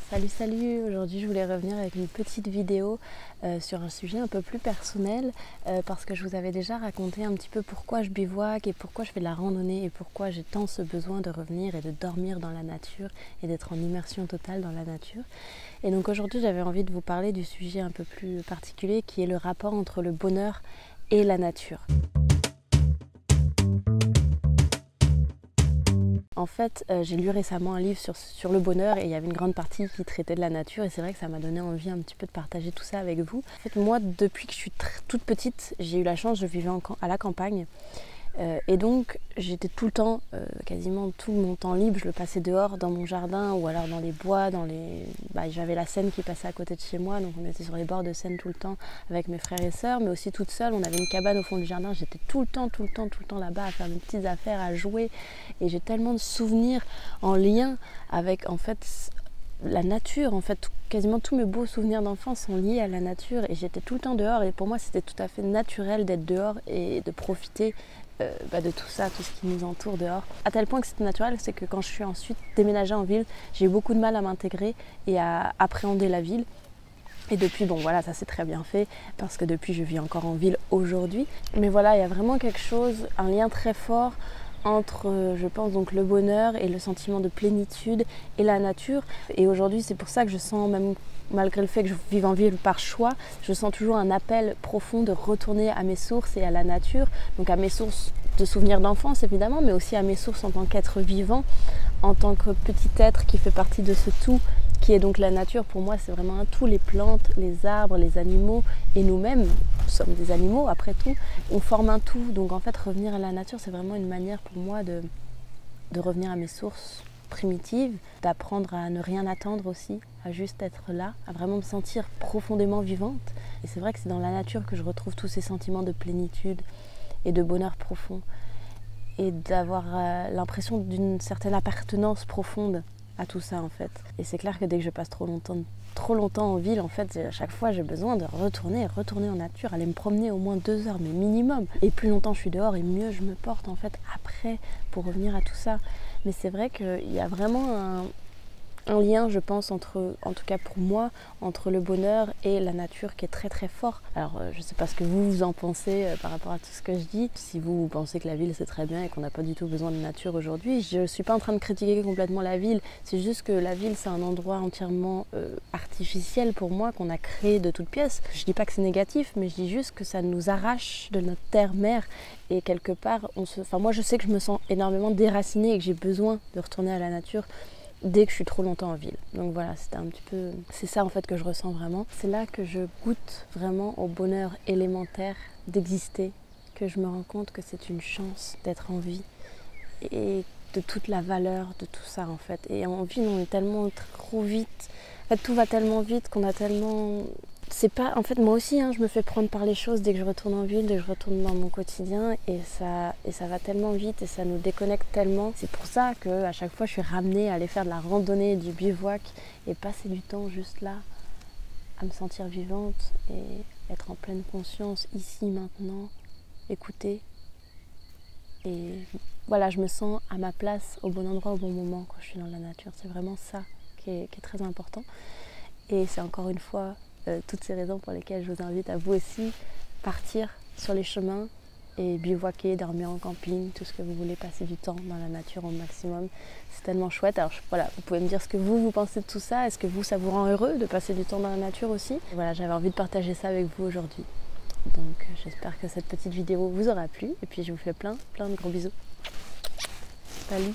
Salut, aujourd'hui je voulais revenir avec une petite vidéo sur un sujet un peu plus personnel parce que je vous avais déjà raconté un petit peu pourquoi je bivouaque et pourquoi je fais de la randonnée et pourquoi j'ai tant ce besoin de revenir et de dormir dans la nature et d'être en immersion totale dans la nature. Et donc aujourd'hui j'avais envie de vous parler du sujet un peu plus particulier qui est le rapport entre le bonheur et la nature. En fait, j'ai lu récemment un livre sur le bonheur et il y avait une grande partie qui traitait de la nature et c'est vrai que ça m'a donné envie un petit peu de partager tout ça avec vous. En fait, moi, depuis que je suis toute petite, j'ai eu la chance, je vivais à la campagne et donc j'étais tout le temps, quasiment tout mon temps libre, je le passais dehors dans mon jardin ou alors dans les bois, j'avais la Seine qui passait à côté de chez moi, donc on était sur les bords de Seine tout le temps avec mes frères et sœurs, mais aussi toute seule. On avait une cabane au fond du jardin, j'étais tout le temps là-bas à faire mes petites affaires, à jouer, et j'ai tellement de souvenirs en lien avec en fait la nature. En fait, quasiment tous mes beaux souvenirs d'enfance sont liés à la nature et j'étais tout le temps dehors et pour moi c'était tout à fait naturel d'être dehors et de profiter de tout ça, tout ce qui nous entoure dehors. À tel point que c'était naturel, c'est que quand je suis ensuite déménagée en ville, j'ai eu beaucoup de mal à m'intégrer et à appréhender la ville. Et depuis, bon voilà, ça s'est très bien fait parce que depuis je vis encore en ville aujourd'hui. Mais voilà, il y a vraiment quelque chose, un lien très fort entre, je pense, donc le bonheur et le sentiment de plénitude et la nature. Et aujourd'hui, c'est pour ça que je sens, même malgré le fait que je vive en ville par choix, je sens toujours un appel profond de retourner à mes sources et à la nature. Donc à mes sources de souvenirs d'enfance évidemment, mais aussi à mes sources en tant qu'être vivant, en tant que petit être qui fait partie de ce tout qui est donc la nature. Pour moi, c'est vraiment un tout, les plantes, les arbres, les animaux et nous-mêmes, nous sommes des animaux après tout, on forme un tout. Donc en fait, revenir à la nature, c'est vraiment une manière pour moi de revenir à mes sources primitives, d'apprendre à ne rien attendre aussi, à juste être là, à vraiment me sentir profondément vivante. Et c'est vrai que c'est dans la nature que je retrouve tous ces sentiments de plénitude et de bonheur profond et d'avoir l'impression d'une certaine appartenance profonde à tout ça en fait. Et c'est clair que dès que je passe trop longtemps en ville, en fait, à chaque fois j'ai besoin de retourner en nature, aller me promener au moins 2 heures, mais minimum. Et plus longtemps je suis dehors et mieux je me porte en fait après pour revenir à tout ça. Mais c'est vrai qu'il y a vraiment un lien, je pense, en tout cas pour moi, entre le bonheur et la nature qui est très très fort. Alors je ne sais pas ce que vous en pensez par rapport à tout ce que je dis. Si vous pensez que la ville c'est très bien et qu'on n'a pas du tout besoin de nature aujourd'hui, je ne suis pas en train de critiquer complètement la ville. C'est juste que la ville c'est un endroit entièrement artificiel pour moi, qu'on a créé de toutes pièces. Je ne dis pas que c'est négatif, mais je dis juste que ça nous arrache de notre terre-mère. Et quelque part, moi je sais que je me sens énormément déracinée et que j'ai besoin de retourner à la nature dès que je suis trop longtemps en ville. Donc voilà, c'est ça en fait que je ressens vraiment. C'est là que je goûte vraiment au bonheur élémentaire d'exister, que je me rends compte que c'est une chance d'être en vie et de toute la valeur de tout ça en fait. Et en ville, on est tellement trop vite. En fait, tout va tellement vite qu'on a tellement... C'est pas... En fait, moi aussi, je me fais prendre par les choses dès que je retourne en ville, dès que je retourne dans mon quotidien, et ça va tellement vite et ça nous déconnecte tellement. C'est pour ça qu'à chaque fois, je suis ramenée à aller faire de la randonnée, du bivouac, et passer du temps juste là, à me sentir vivante et être en pleine conscience, ici, maintenant, écouter. Et voilà, je me sens à ma place, au bon endroit, au bon moment quand je suis dans la nature. C'est vraiment ça qui est très important. Et c'est encore une fois toutes ces raisons pour lesquelles je vous invite à vous aussi partir sur les chemins et bivouaquer, dormir en camping, tout ce que vous voulez, passer du temps dans la nature au maximum. C'est tellement chouette. Alors voilà, vous pouvez me dire ce que vous pensez de tout ça. Est-ce que ça vous rend heureux de passer du temps dans la nature aussi? Et voilà, j'avais envie de partager ça avec vous aujourd'hui. Donc j'espère que cette petite vidéo vous aura plu et puis je vous fais plein de gros bisous. Salut!